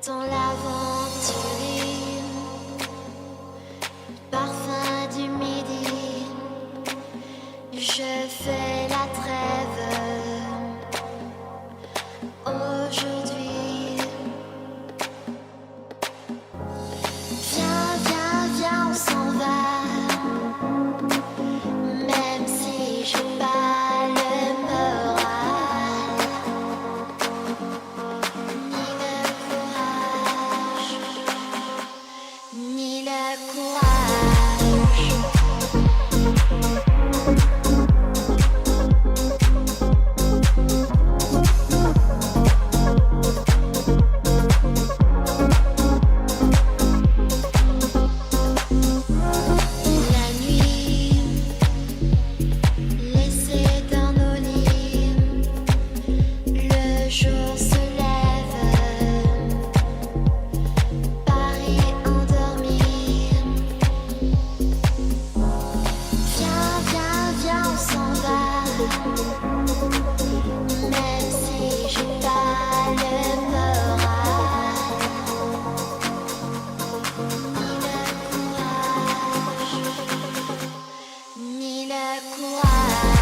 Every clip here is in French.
dans l'aventure, parfum du midi, je fais la trêve. Aujourd'hui, viens, viens, viens, on s'en va. Même si j'ai pas le moral, ni le courage, ni le courage. La nuit, laissé dans nos lits, le jour se lève, Paris endormi. Viens, viens, viens, on s'en va. Même si j'ai pas le moral, ni le courage,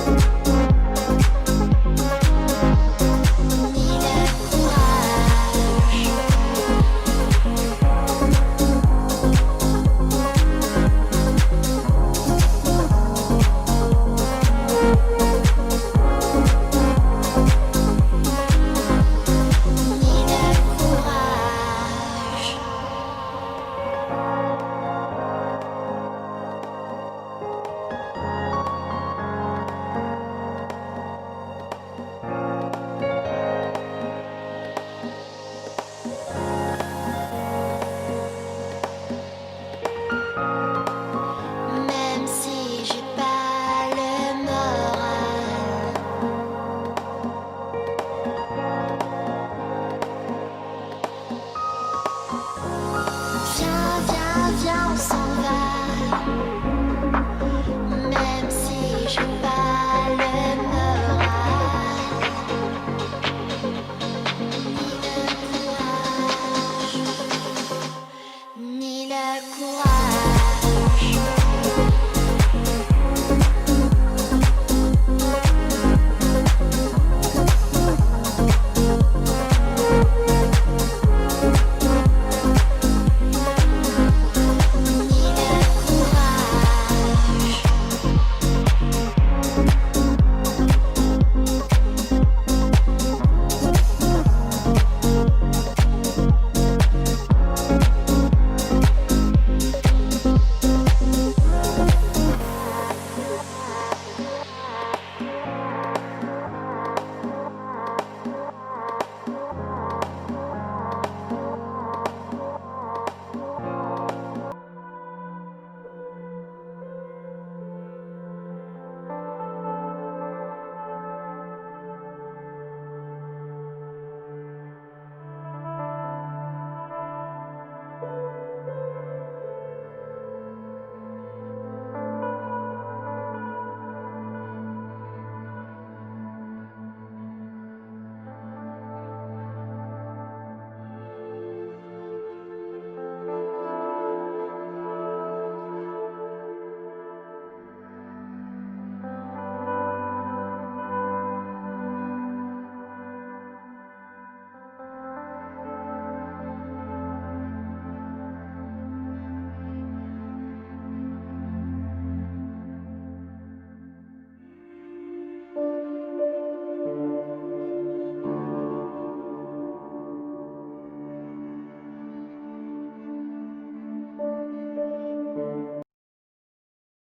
ni le courage. Même si j'ai pas le moral, viens, viens, viens, on s'en va. Même si j'ai pas le moral, ni le courage, ni le courage.